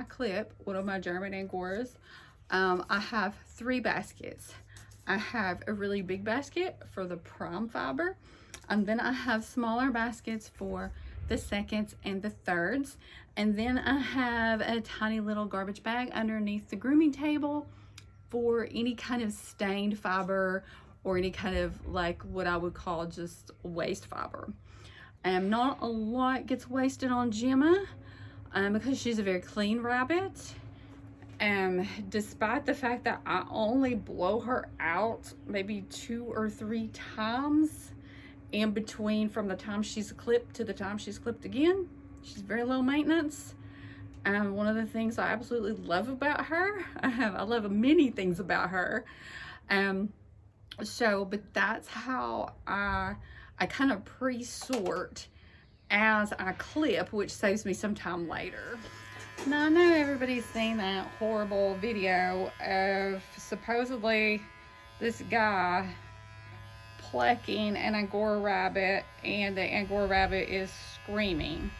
I clip one of my German Angoras, I have 3 baskets. I have a really big basket for the prime fiber, and then I have smaller baskets for the seconds and the thirds, and then I have a tiny little garbage bag underneath the grooming table for any kind of stained fiber or any kind of like what I would call just waste fiber. Not a lot gets wasted on Gemma because she's a very clean rabbit. Despite the fact that I only blow her out maybe 2 or 3 times in between from the time she's clipped to the time she's clipped again. She's very low maintenance. One of the things I absolutely love about her, I love many things about her. But that's how I kind of pre-sort as I clip, which saves me some time later. Now I know everybody's seen that horrible video of supposedly this guy plucking an Angora rabbit and the Angora rabbit is screaming.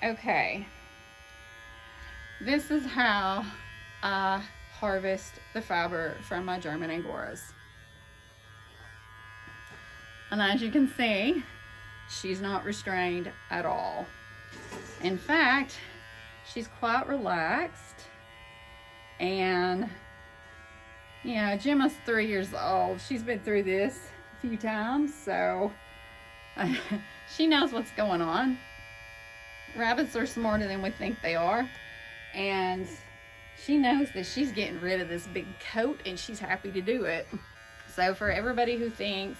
Okay, this is how I harvest the fiber from my German Angoras. And as you can see, she's not restrained at all. In fact, she's quite relaxed. And you know, Gemma's 3 years old. She's been through this a few times, so she knows what's going on. Rabbits are smarter than we think they are, and she knows that she's getting rid of this big coat, and she's happy to do it. So for everybody who thinks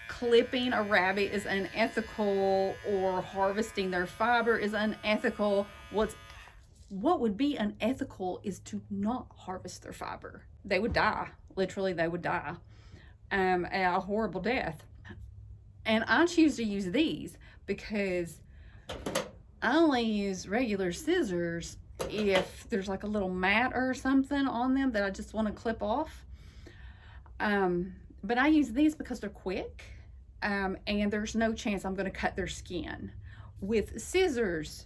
clipping a rabbit is unethical or harvesting their fiber is unethical, what would be unethical is to not harvest their fiber. They would die. Literally, they would die a horrible death. And I choose to use these because I only use regular scissors if there's like a little mat or something on them that I just want to clip off. But I use these because they're quick, and there's no chance I'm going to cut their skin. With scissors,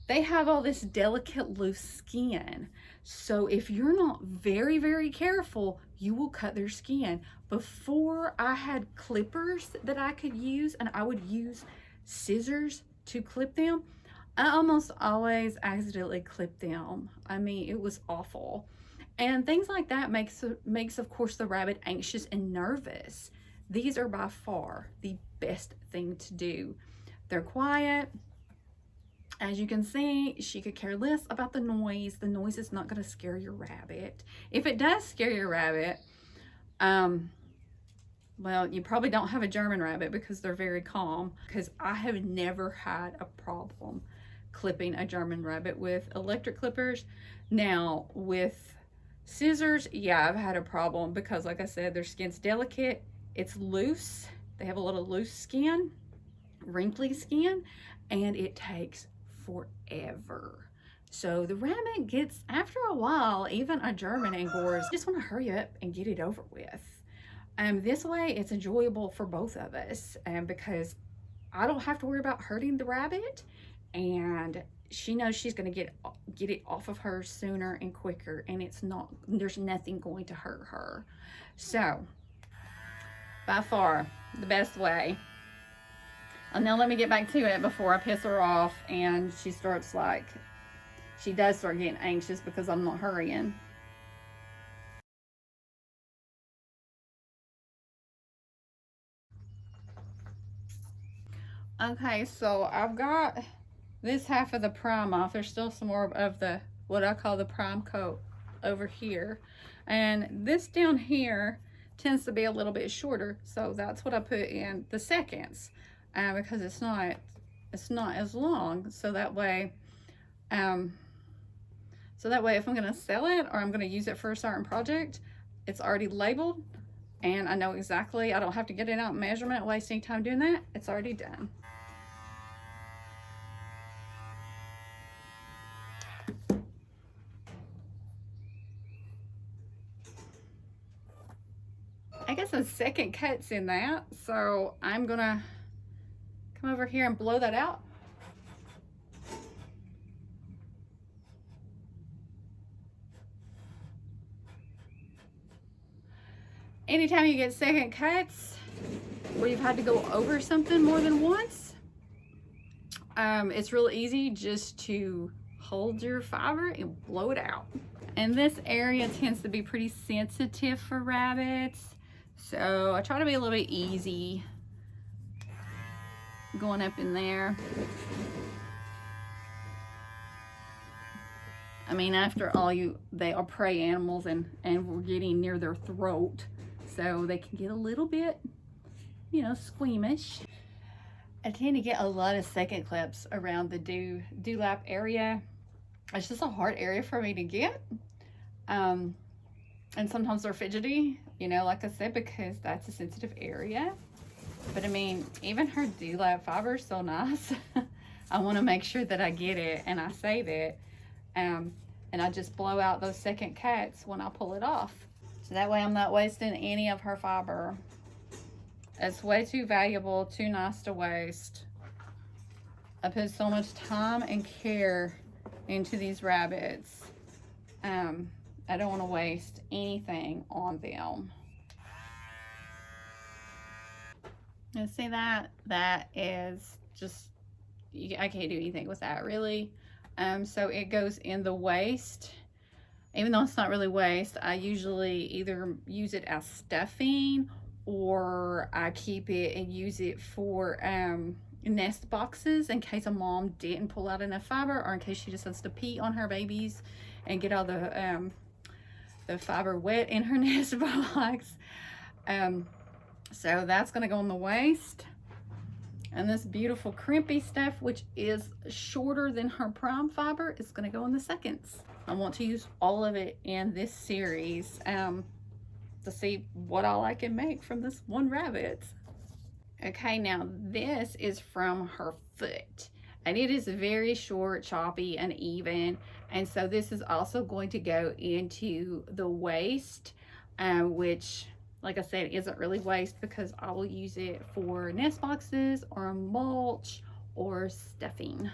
they have all this delicate loose skin. So if you're not very, very careful, you will cut their skin. Before I had clippers that I could use, and I would use scissors to clip them, I almost always accidentally clipped them. I mean, it was awful. And things like that makes of course the rabbit anxious and nervous. These are by far the best thing to do. They're quiet. As you can see, she could care less about the noise. The noise is not going to scare your rabbit. If it does scare your rabbit, well, you probably don't have a German rabbit because they're very calm. Because I have never had a problem clipping a German rabbit with electric clippers. Now, with scissors, yeah, I've had a problem because, like I said, their skin's delicate. It's loose. They have a little loose skin, wrinkly skin, and it takes forever. So the rabbit gets, after a while, even a German Angora, just want to hurry up and get it over with. This way it's enjoyable for both of us, because I don't have to worry about hurting the rabbit, and she knows she's going to get it off of her sooner and quicker, and there's nothing going to hurt her. So by far the best way. And now let me get back to it before I piss her off and she does start getting anxious because I'm not hurrying. Okay, so I've got this half of the prime off. There's still some more of the, what I call the prime coat over here. And this down here tends to be a little bit shorter, so that's what I put in the seconds, because it's not as long. So that way if I'm gonna sell it or I'm gonna use it for a certain project, it's already labeled and I know exactly, I don't have to get it out in measurement, waste any time doing that. It's already done. I got some second cuts in that, so I'm gonna come over here and blow that out. anytime you get second cuts where you've had to go over something more than once, it's real easy just to hold your fiber and blow it out. And this area tends to be pretty sensitive for rabbits, so I try to be a little bit easy going up in there. I mean, after all, they are prey animals, and we're getting near their throat, so they can get a little bit, you know, squeamish. I tend to get a lot of second clips around the dewlap area. It's just a hard area for me to get. And sometimes they're fidgety, you know, like I said, because that's a sensitive area. But I mean, even her dewlap fiber is so nice. I want to make sure that I get it and I save it. And I just blow out those second cuts when I pull it off. So that way I'm not wasting any of her fiber. It's way too valuable, too nice to waste. I put so much time and care into these rabbits. I don't want to waste anything on them. You see that? That is just, I can't do anything with that really. So it goes in the waste. Even though it's not really waste, I usually either use it as stuffing, or I keep it and use it for nest boxes in case a mom didn't pull out enough fiber, or in case she just wants to pee on her babies and get all the fiber wet in her nest box. So that's going to go in the waste. And this beautiful crimpy stuff, which is shorter than her prime fiber, is going to go in the seconds. I want to use all of it in this series to see what all I can make from this one rabbit. Okay, now this is from her foot, and it is very short, choppy, and even. And so this is also going to go into the waste, which, like I said, isn't really waste because I will use it for nest boxes or mulch or stuffing.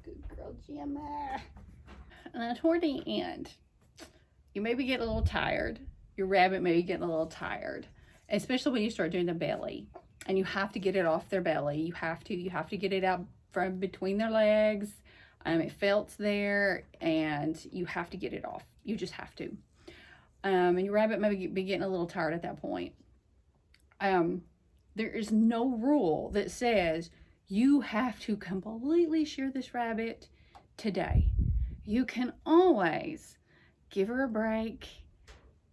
Good girl, Gemma. And then toward the end, you maybe get a little tired. Your rabbit may be getting a little tired, especially when you start doing the belly, and you have to get it off their belly. You have to get it out from between their legs. It felts there, and you have to get it off. You just have to. And your rabbit may be getting a little tired at that point. There is no rule that says you have to completely shear this rabbit today. You can always give her a break,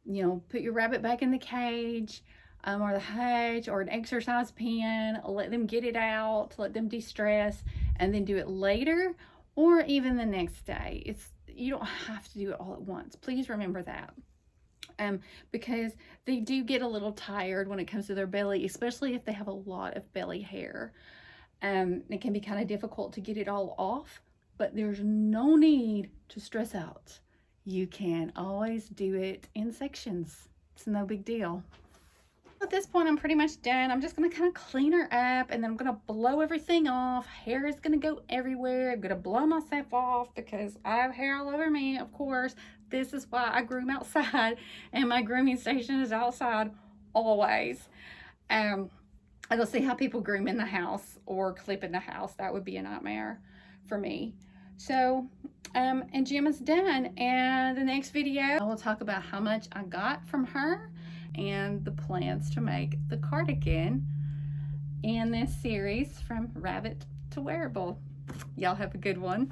you know, put your rabbit back in the cage, or the hutch, or an exercise pen, let them get it out, let them de-stress, and then do it later, or even the next day. You don't have to do it all at once. Please remember that. Because they do get a little tired when it comes to their belly, especially if they have a lot of belly hair. It can be kind of difficult to get it all off, but there's no need to stress out. You can always do it in sections. It's no big deal. At this point, I'm pretty much done. I'm just going to kind of clean her up, and then I'm going to blow everything off. Hair is going to go everywhere. I'm going to blow myself off because I have hair all over me, of course. This is why I groom outside, and my grooming station is outside always. I don't see how people groom in the house or clip in the house. That would be a nightmare for me. So, and Gemma's done. And the next video, I will talk about how much I got from her and the plans to make the cardigan in this series from rabbit to wearable. Y'all have a good one.